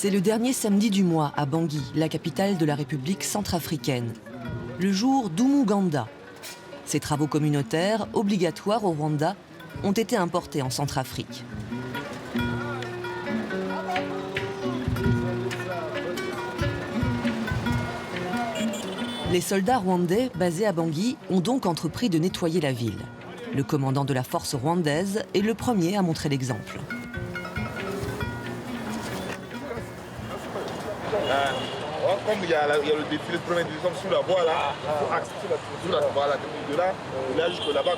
C'est le dernier samedi du mois à Bangui, la capitale de la République centrafricaine. Le jour d'Umuganda. Ces travaux communautaires, obligatoires au Rwanda, ont été importés en Centrafrique. Les soldats rwandais basés à Bangui ont donc entrepris de nettoyer la ville. Le commandant de la force rwandaise est le premier à montrer l'exemple. Comme il y a le défilé de première division sur la voie là, il faut accéder sur la voie là, de là, il y a jusque là-bas.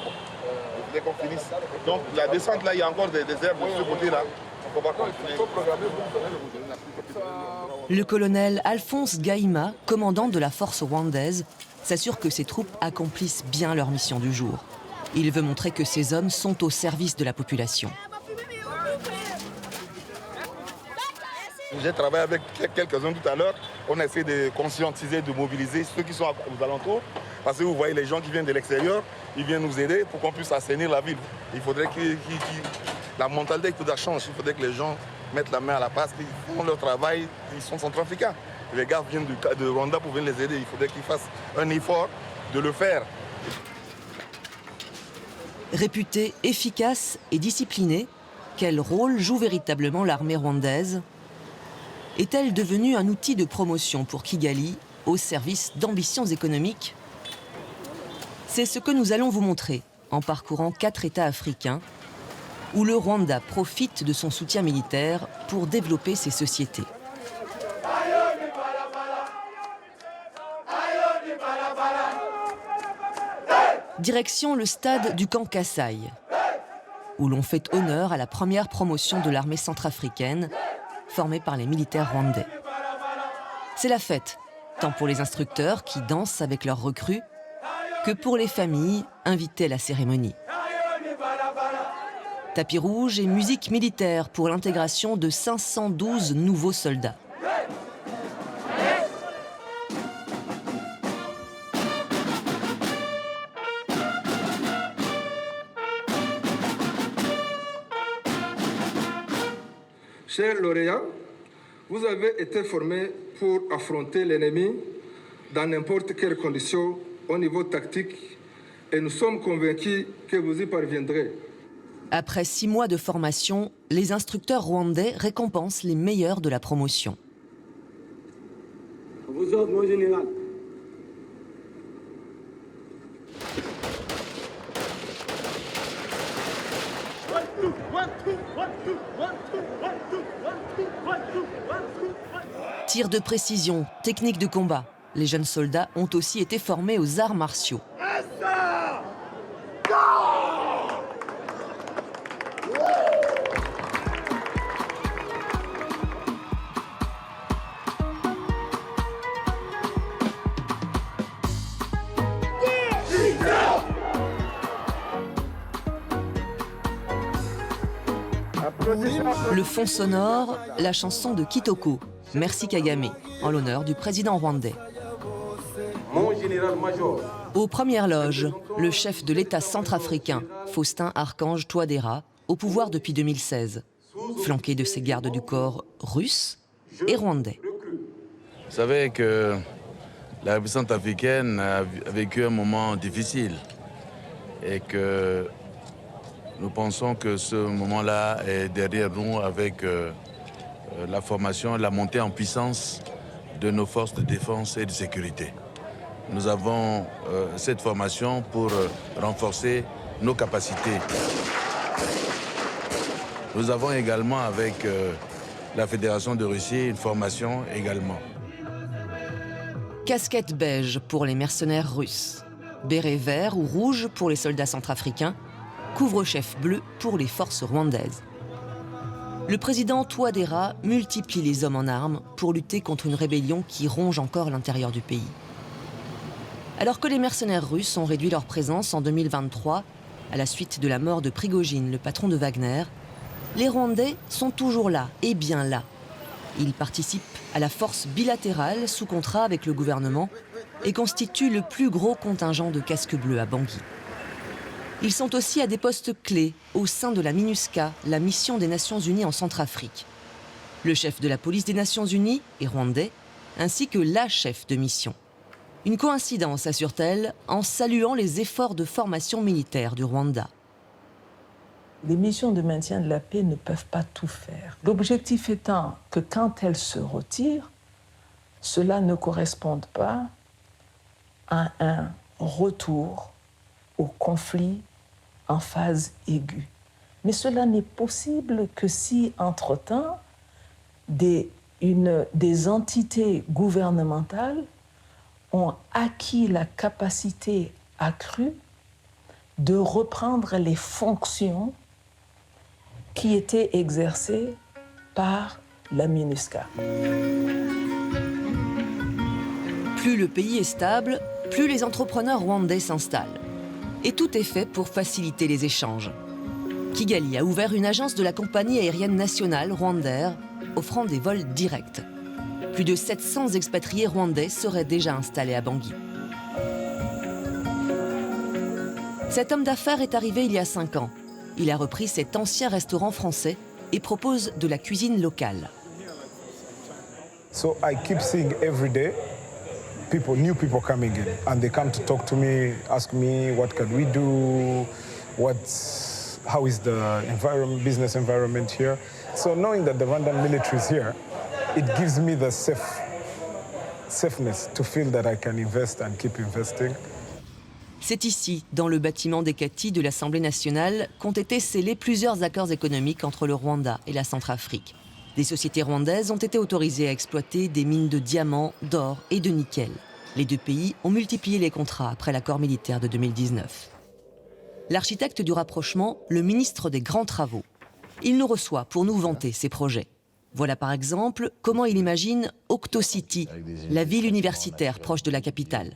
Dès qu'on finisse. Donc la descente là, il y a encore des herbes de ce côté là. On va continuer. Le colonel Alphonse Gaïma, commandant de la force rwandaise, s'assure que ses troupes accomplissent bien leur mission du jour. Il veut montrer que ces hommes sont au service de la population. J'ai travaillé avec quelques-uns tout à l'heure. On a essayé de conscientiser, de mobiliser ceux qui sont aux alentours. Parce que vous voyez les gens qui viennent de l'extérieur, ils viennent nous aider pour qu'on puisse assainir la ville. Il faudrait que la mentalité change. Il faudrait que les gens mettent la main à la pâte, qu'ils font leur travail, ils sont centrafricains. Les gars viennent de Rwanda pour venir les aider. Il faudrait qu'ils fassent un effort de le faire. Réputée efficace et disciplinée, quel rôle joue véritablement l'armée rwandaise ? Est-elle devenue un outil de promotion pour Kigali au service d'ambitions économiques? C'est ce que nous allons vous montrer en parcourant 4 États africains où le Rwanda profite de son soutien militaire pour développer ses sociétés. Direction le stade du camp Kasaï, où l'on fait honneur à la première promotion de l'armée centrafricaine, formée par les militaires rwandais. C'est la fête, tant pour les instructeurs qui dansent avec leurs recrues, que pour les familles invitées à la cérémonie. Tapis rouge et musique militaire pour l'intégration de 512 nouveaux soldats. Chers lauréats, vous avez été formés pour affronter l'ennemi dans n'importe quelle condition au niveau tactique et nous sommes convaincus que vous y parviendrez. Après 6 mois de formation, les instructeurs rwandais récompensent les meilleurs de la promotion. Vous autres, mon général. Tir de précision, technique de combat. Les jeunes soldats ont aussi été formés aux arts martiaux. Le fond sonore, la chanson de Kitoko, Merci Kagame, en l'honneur du président rwandais. Mon général-major. Aux premières loges, le chef de l'État centrafricain, Faustin Archange Touadéra, au pouvoir depuis 2016, flanqué de ses gardes du corps russes et rwandais. Vous savez que la République centrafricaine a vécu un moment difficile et que nous pensons que ce moment-là est derrière nous avec la formation et la montée en puissance de nos forces de défense et de sécurité. Nous avons cette formation pour renforcer nos capacités. Nous avons également avec la Fédération de Russie une formation également. Casquette beige pour les mercenaires russes, béret vert ou rouge pour les soldats centrafricains, couvre-chef bleu pour les forces rwandaises. Le président Touadéra multiplie les hommes en armes pour lutter contre une rébellion qui ronge encore l'intérieur du pays. Alors que les mercenaires russes ont réduit leur présence en 2023, à la suite de la mort de Prigojine, le patron de Wagner, les Rwandais sont toujours là, et bien là. Ils participent à la force bilatérale sous contrat avec le gouvernement et constituent le plus gros contingent de casques bleus à Bangui. Ils sont aussi à des postes clés au sein de la MINUSCA, la mission des Nations Unies en Centrafrique. Le chef de la police des Nations Unies est rwandais, ainsi que la chef de mission. Une coïncidence, assure-t-elle, en saluant les efforts de formation militaire du Rwanda. Les missions de maintien de la paix ne peuvent pas tout faire. L'objectif étant que quand elles se retirent, cela ne corresponde pas à un retour au conflit en phase aiguë. Mais cela n'est possible que si, entre-temps, des entités gouvernementales ont acquis la capacité accrue de reprendre les fonctions qui étaient exercées par la MINUSCA. Plus le pays est stable, plus les entrepreneurs rwandais s'installent. Et tout est fait pour faciliter les échanges. Kigali a ouvert une agence de la compagnie aérienne nationale Rwandair, offrant des vols directs. Plus de 700 expatriés rwandais seraient déjà installés à Bangui. Cet homme d'affaires est arrivé il y a 5 ans. Il a repris cet ancien restaurant français et propose de la cuisine locale. So I keep seeing every day new people coming in, and they come to talk to me, ask me what can we do, how is the business environment here. So knowing that the Rwandan military is here, it gives me the safeness to feel that I can invest and keep investing. C'est ici, dans le bâtiment des Kati de l'Assemblée nationale, qu'ont été scellés plusieurs accords économiques entre le Rwanda et la Centrafrique. Des sociétés rwandaises ont été autorisées à exploiter des mines de diamants, d'or et de nickel. Les deux pays ont multiplié les contrats après l'accord militaire de 2019. L'architecte du rapprochement, le ministre des Grands Travaux. Il nous reçoit pour nous vanter ses projets. Voilà par exemple comment il imagine Octocity, la ville universitaire proche de la capitale.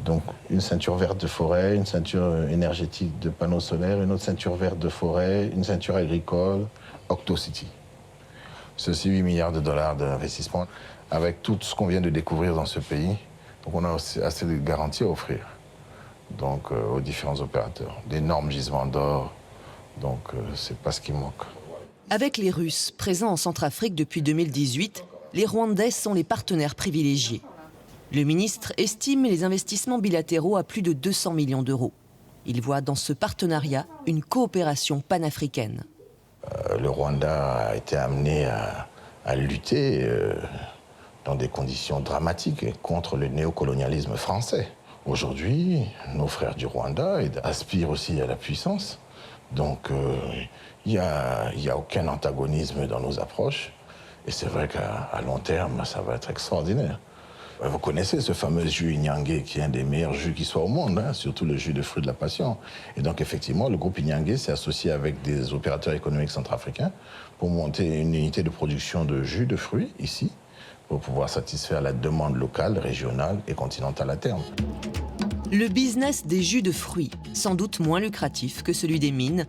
Donc une ceinture verte de forêt, une ceinture énergétique de panneaux solaires, une autre ceinture verte de forêt, une ceinture agricole, Octocity. Ceci 8 milliards de dollars d'investissement. Avec tout ce qu'on vient de découvrir dans ce pays, donc on a aussi assez de garanties à offrir donc, aux différents opérateurs. D'énormes gisements d'or, donc c'est pas ce qui manque. Avec les Russes présents en Centrafrique depuis 2018, les Rwandais sont les partenaires privilégiés. Le ministre estime les investissements bilatéraux à plus de 200 millions d'euros. Il voit dans ce partenariat une coopération panafricaine. Le Rwanda a été amené à lutter dans des conditions dramatiques contre le néocolonialisme français. Aujourd'hui, nos frères du Rwanda aspirent aussi à la puissance. Donc, il n'y a aucun antagonisme dans nos approches. Et c'est vrai qu'à long terme, ça va être extraordinaire. Vous connaissez ce fameux jus Inyange, qui est un des meilleurs jus qui soit au monde, hein, surtout le jus de fruits de la passion. Et donc, effectivement, le groupe Inyange s'est associé avec des opérateurs économiques centrafricains pour monter une unité de production de jus de fruits ici, pour pouvoir satisfaire la demande locale, régionale et continentale à terme. Le business des jus de fruits, sans doute moins lucratif que celui des mines,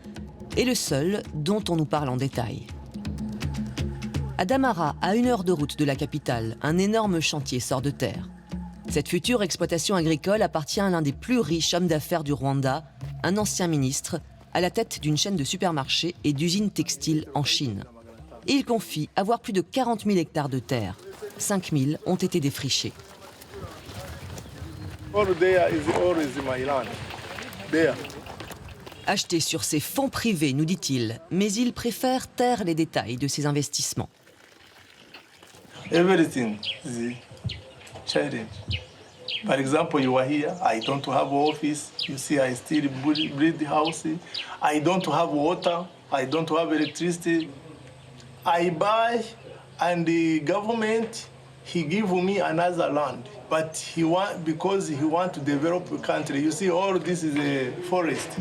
est le seul dont on nous parle en détail. À Damara, à 1 heure de route de la capitale, un énorme chantier sort de terre. Cette future exploitation agricole appartient à l'un des plus riches hommes d'affaires du Rwanda, un ancien ministre, à la tête d'une chaîne de supermarchés et d'usines textiles en Chine. Et il confie avoir plus de 40 000 hectares de terre. 5 000 ont été défrichés. Acheté sur ses fonds privés, nous dit-il, mais il préfère taire les détails de ses investissements. Everything is challenge. For example, you are here, I don't have office, you see I still build the house, I don't have water, I don't have electricity. I buy and the government, he give me another land, but because he want to develop the country. You see all this is a forest.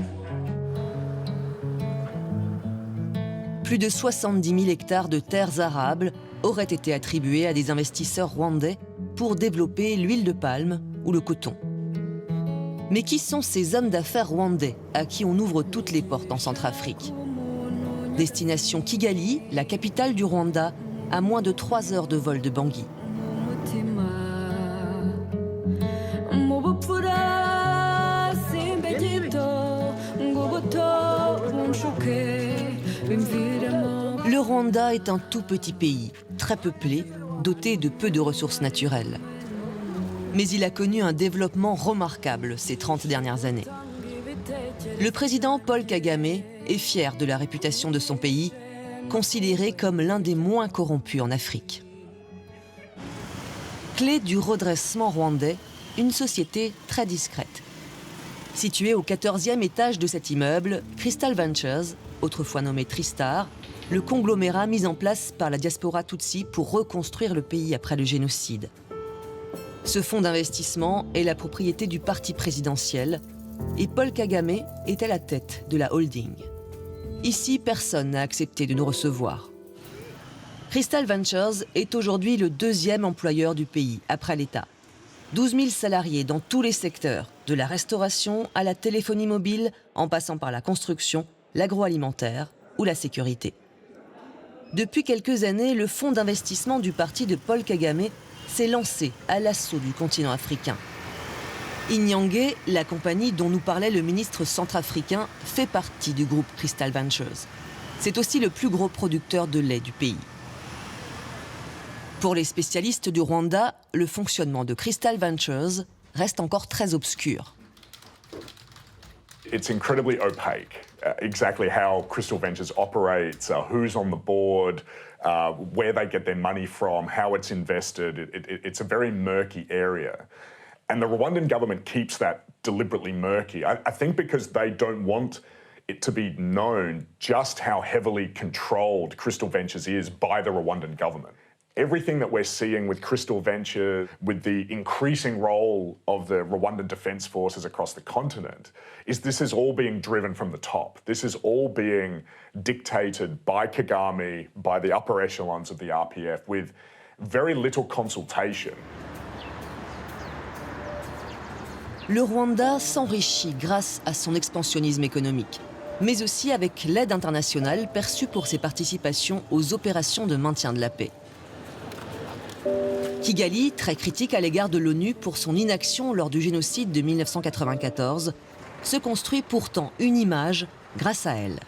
Plus de 70 000 hectares de terres arables auraient été attribués à des investisseurs rwandais pour développer l'huile de palme ou le coton. Mais qui sont ces hommes d'affaires rwandais à qui on ouvre toutes les portes en Centrafrique? Destination Kigali, la capitale du Rwanda, à moins de 3 heures de vol de Bangui. Le Rwanda est un tout petit pays, très peuplé, doté de peu de ressources naturelles. Mais il a connu un développement remarquable ces 30 dernières années. Le président Paul Kagame est fier de la réputation de son pays, considéré comme l'un des moins corrompus en Afrique. Clé du redressement rwandais, une société très discrète. Située au 14e étage de cet immeuble, Crystal Ventures, autrefois nommé Tristar, le conglomérat mis en place par la diaspora Tutsi pour reconstruire le pays après le génocide. Ce fonds d'investissement est la propriété du parti présidentiel et Paul Kagame est à la tête de la holding. Ici, personne n'a accepté de nous recevoir. Crystal Ventures est aujourd'hui le 2e employeur du pays, après l'État. 12 000 salariés dans tous les secteurs, de la restauration à la téléphonie mobile, en passant par la construction, l'agroalimentaire ou la sécurité. Depuis quelques années, le fonds d'investissement du parti de Paul Kagame s'est lancé à l'assaut du continent africain. Inyange, la compagnie dont nous parlait le ministre centrafricain, fait partie du groupe Crystal Ventures. C'est aussi le plus gros producteur de lait du pays. Pour les spécialistes du Rwanda, le fonctionnement de Crystal Ventures reste encore très obscur. It's incredibly opaque, exactly how Crystal Ventures operates, who's on the board, where they get their money from, how it's invested. It's a very murky area. And the Rwandan government keeps that deliberately murky, I think because they don't want it to be known just how heavily controlled Crystal Ventures is by the Rwandan government. Everything that we're seeing with Crystal Ventures, with the increasing role of the Rwandan Defence Forces across the continent, this is all being driven from the top. This is all being dictated by Kagame, by the upper echelons of the RPF, with very little consultation. Le Rwanda s'enrichit grâce à son expansionnisme économique, mais aussi avec l'aide internationale perçue pour ses participations aux opérations de maintien de la paix. Kigali, très critique à l'égard de l'ONU pour son inaction lors du génocide de 1994, se construit pourtant une image grâce à elle.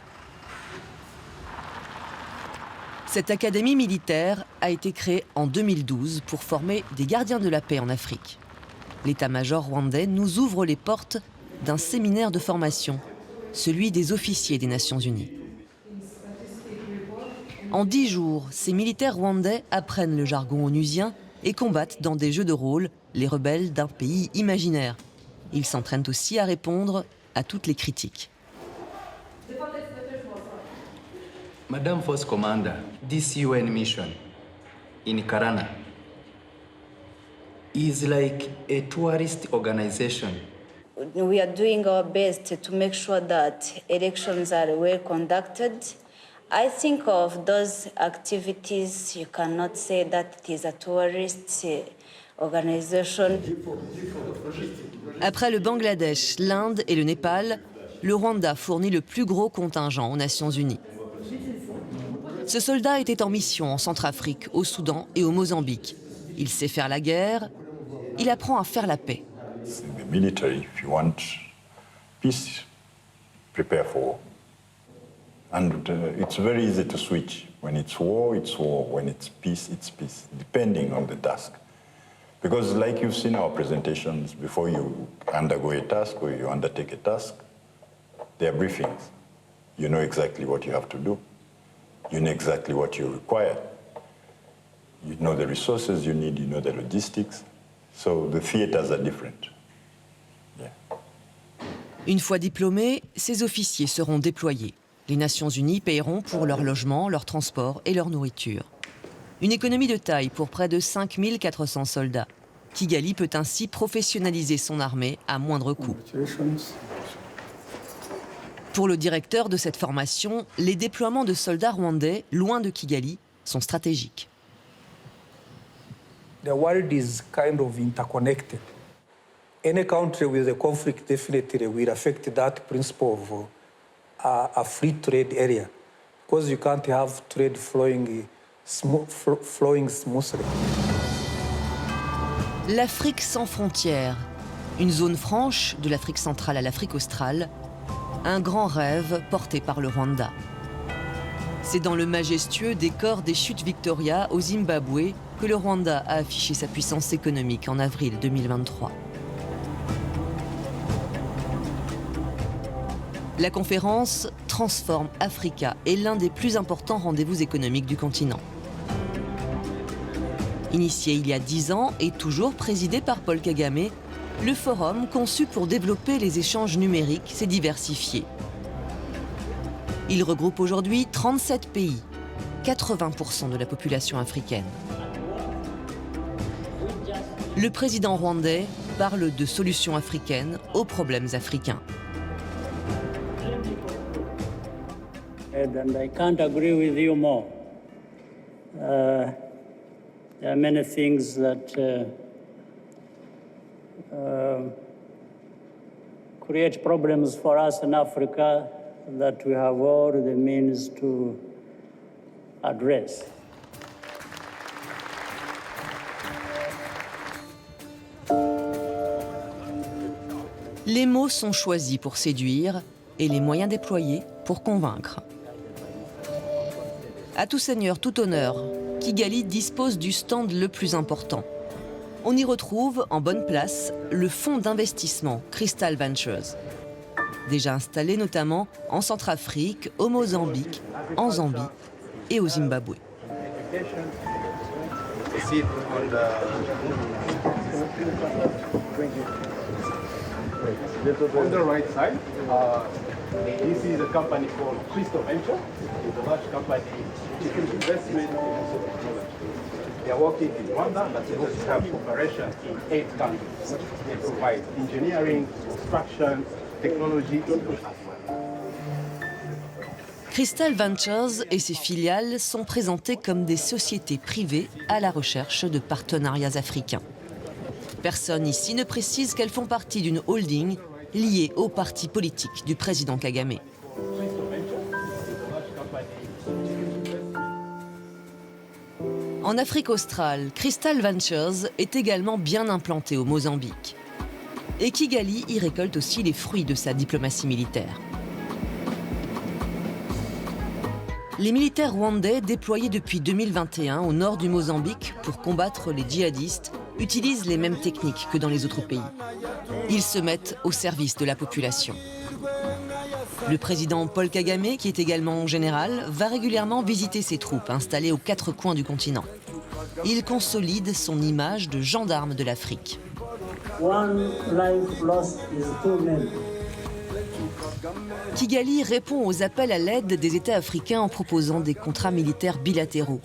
Cette académie militaire a été créée en 2012 pour former des gardiens de la paix en Afrique. L'état-major rwandais nous ouvre les portes d'un séminaire de formation, celui des officiers des Nations Unies. En 10 jours, ces militaires rwandais apprennent le jargon onusien et combattent dans des jeux de rôle les rebelles d'un pays imaginaire. Ils s'entraînent aussi à répondre à toutes les critiques. Madame Force Commander, this UN mission in Karana is like a tourist organization. We are doing our best to make sure that elections are well conducted. I think of those activities, you cannot say that it is a tourist organization. Après le Bangladesh, l'Inde et le Népal, le Rwanda fournit le plus gros contingent aux Nations Unies. Ce soldat était en mission en Centrafrique, au Soudan et au Mozambique. Il sait faire la guerre, il apprend à faire la paix. In the military, if you want peace, prepare for war. And it's very easy to switch. When it's war, it's war. When it's peace, depending on the task. Because like you've seen our presentations, before you undergo a task or you undertake a task, there are briefings. You know exactly what you have to do. You know exactly what you require. You know the resources you need, you know the logistics. So the theaters are different. Yeah. Une fois diplômés, ces officiers seront déployés. Les Nations Unies paieront pour leur logement, leur transport et leur nourriture. Une économie de taille pour près de 5 400 soldats. Kigali peut ainsi professionnaliser son armée à moindre coût. Pour le directeur de cette formation, les déploiements de soldats rwandais, loin de Kigali, sont stratégiques. The world is kind of interconnected. Any country with a conflict definitely will affect that principle of a free trade area, because you can't have trade flowing smoothly. L'Afrique sans frontières, une zone franche de l'Afrique centrale à l'Afrique australe, un grand rêve porté par le Rwanda. C'est dans le majestueux décor des chutes Victoria au Zimbabwe que le Rwanda a affiché sa puissance économique en avril 2023. La conférence Transform Africa est l'un des plus importants rendez-vous économiques du continent. Initié il y a 10 ans et toujours présidé par Paul Kagame, le forum, conçu pour développer les échanges numériques, s'est diversifié. Il regroupe aujourd'hui 37 pays, 80% de la population africaine. Le président rwandais parle de solutions africaines aux problèmes africains. And I can't agree with you more. There are many things that create problems for us in Africa that we have all the means to address. Les mots sont choisis pour séduire et les moyens déployés pour convaincre. À tout seigneur, tout honneur, Kigali dispose du stand le plus important. On y retrouve, en bonne place, le fonds d'investissement Crystal Ventures. Déjà installé notamment en Centrafrique, au Mozambique, en Zambie et au Zimbabwe. On the right side, this is a company called Crystal Ventures. It's a large company in investment in technology. They are working in Rwanda, but they also have operations in 8 countries. They provide engineering, construction, technology as well. Crystal Ventures et ses filiales sont présentées comme des sociétés privées à la recherche de partenariats africains. Personne ici ne précise qu'elles font partie d'une holding liée au parti politique du président Kagame. En Afrique australe, Crystal Ventures est également bien implantée au Mozambique. Et Kigali y récolte aussi les fruits de sa diplomatie militaire. Les militaires rwandais déployés depuis 2021 au nord du Mozambique pour combattre les djihadistes utilisent les mêmes techniques que dans les autres pays. Ils se mettent au service de la population. Le président Paul Kagame, qui est également général, va régulièrement visiter ses troupes installées aux 4 coins du continent. Il consolide son image de gendarme de l'Afrique. One life lost is too many. Kigali répond aux appels à l'aide des États africains en proposant des contrats militaires bilatéraux.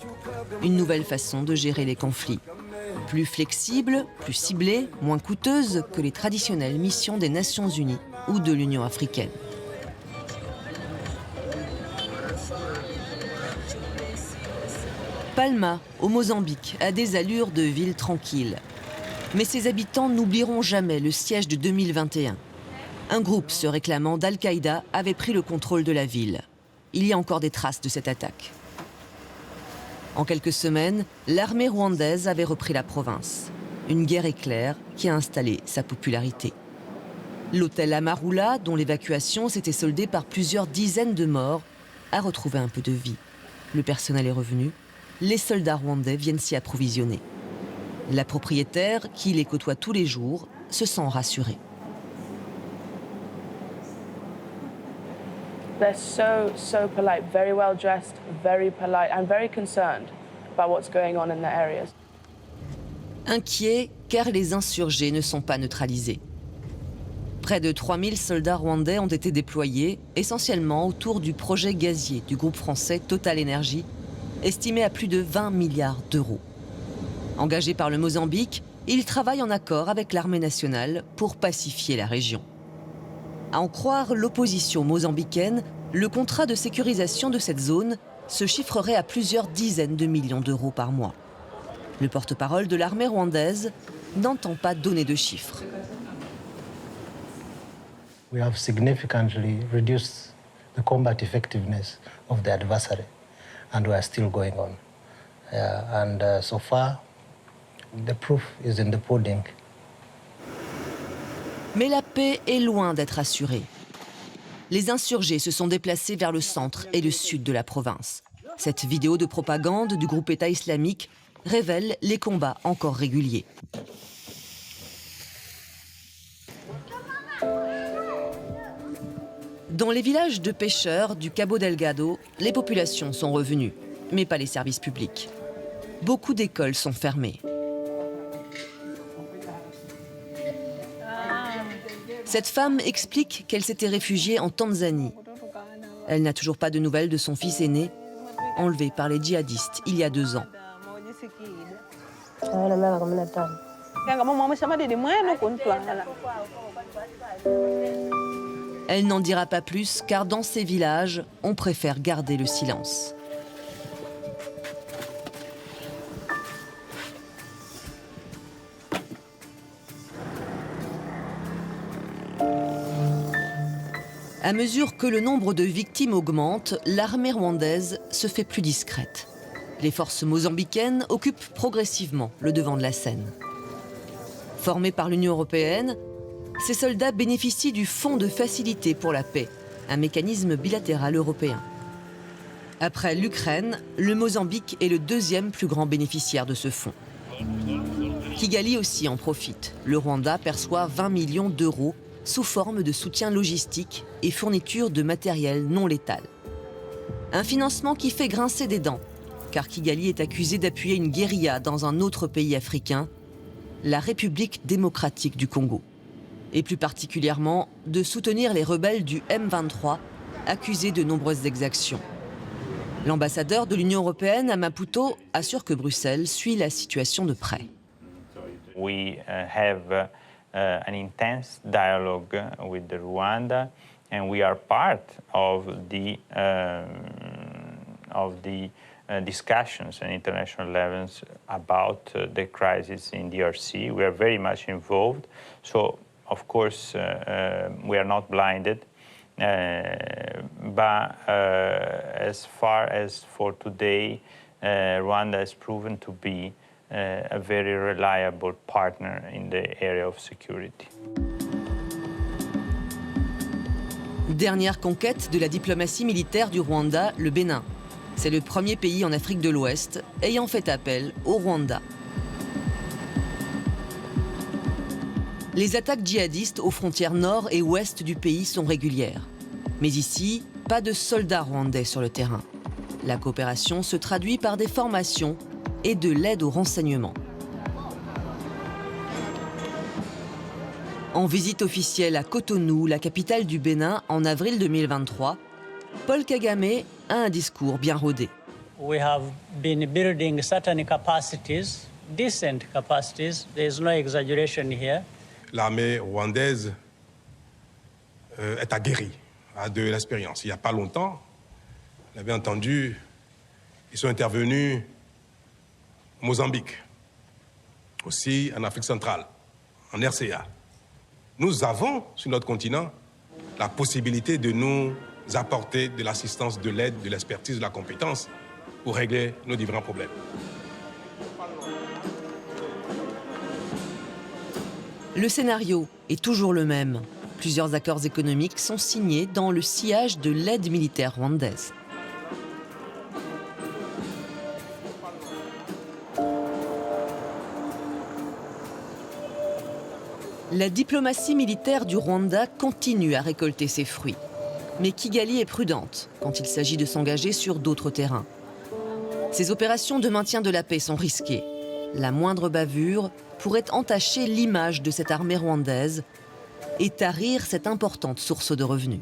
Une nouvelle façon de gérer les conflits. Plus flexible, plus ciblée, moins coûteuse que les traditionnelles missions des Nations Unies ou de l'Union africaine. Palma, au Mozambique, a des allures de ville tranquille. Mais ses habitants n'oublieront jamais le siège de 2021. Un groupe se réclamant d'Al-Qaïda avait pris le contrôle de la ville. Il y a encore des traces de cette attaque. En quelques semaines, l'armée rwandaise avait repris la province. Une guerre éclair qui a installé sa popularité. L'hôtel Amarula, dont l'évacuation s'était soldée par plusieurs dizaines de morts, a retrouvé un peu de vie. Le personnel est revenu. Les soldats rwandais viennent s'y approvisionner. La propriétaire, qui les côtoie tous les jours, se sent rassurée. They're so polite, very well dressed, very polite, and very concerned about what's going on in their areas. Inquiets car les insurgés ne sont pas neutralisés. Près de 3000 soldats rwandais ont été déployés, essentiellement autour du projet gazier du groupe français Total Energy, estimé à plus de 20 milliards d'euros. Engagés par le Mozambique, ils travaillent en accord avec l'armée nationale pour pacifier la région. À en croire l'opposition mozambicaine, le contrat de sécurisation de cette zone se chiffrerait à plusieurs dizaines de millions d'euros par mois. Le porte-parole de l'armée rwandaise n'entend pas donner de chiffres. We have significantly reduced the combat effectiveness of the adversary, and we are still going on. So far, the proof is in the pudding. Mais la paix est loin d'être assurée. Les insurgés se sont déplacés vers le centre et le sud de la province. Cette vidéo de propagande du groupe État islamique révèle les combats encore réguliers. Dans les villages de pêcheurs du Cabo Delgado, les populations sont revenues, mais pas les services publics. Beaucoup d'écoles sont fermées. Cette femme explique qu'elle s'était réfugiée en Tanzanie. Elle n'a toujours pas de nouvelles de son fils aîné, enlevé par les djihadistes il y a 2 ans. Elle n'en dira pas plus car dans ces villages, on préfère garder le silence. À mesure que le nombre de victimes augmente, l'armée rwandaise se fait plus discrète. Les forces mozambicaines occupent progressivement le devant de la scène. Formés par l'Union européenne, ces soldats bénéficient du Fonds de facilité pour la paix, un mécanisme bilatéral européen. Après l'Ukraine, le Mozambique est le 2e plus grand bénéficiaire de ce fonds. Kigali aussi en profite. Le Rwanda perçoit 20 millions d'euros sous forme de soutien logistique et fourniture de matériel non létal. Un financement qui fait grincer des dents, car Kigali est accusé d'appuyer une guérilla dans un autre pays africain, la République démocratique du Congo. Et plus particulièrement de soutenir les rebelles du M23, accusés de nombreuses exactions. L'ambassadeur de l'Union européenne à Maputo assure que Bruxelles suit la situation de près. We have an intense dialogue with the Rwanda, and we are part of the discussions at international levels about the crisis in DRC. We are very much involved, so of course we are not blinded. But as far as for today, Rwanda has proven to be a very reliable partner in the area of security. Dernière conquête de la diplomatie militaire du Rwanda, le Bénin. C'est le premier pays en Afrique de l'Ouest ayant fait appel au Rwanda. Les attaques djihadistes aux frontières nord et ouest du pays sont régulières. Mais ici, pas de soldats rwandais sur le terrain. La coopération se traduit par des formations et de l'aide au renseignement. En visite officielle à Cotonou, la capitale du Bénin, en avril 2023, Paul Kagame a un discours bien rodé. We have been building certain capacities, decent capacities. There is no exaggeration here. L'armée rwandaise est aguerrie, a de l'expérience. Il n'y a pas longtemps, vous l'avez entendu, ils sont intervenus au Mozambique, aussi en Afrique centrale, en RCA. Nous avons, sur notre continent, la possibilité de nous apporter de l'assistance, de l'aide, de l'expertise, de la compétence pour régler nos différents problèmes. Le scénario est toujours le même. Plusieurs accords économiques sont signés dans le sillage de l'aide militaire rwandaise. La diplomatie militaire du Rwanda continue à récolter ses fruits. Mais Kigali est prudente quand il s'agit de s'engager sur d'autres terrains. Ces opérations de maintien de la paix sont risquées. La moindre bavure pourrait entacher l'image de cette armée rwandaise et tarir cette importante source de revenus.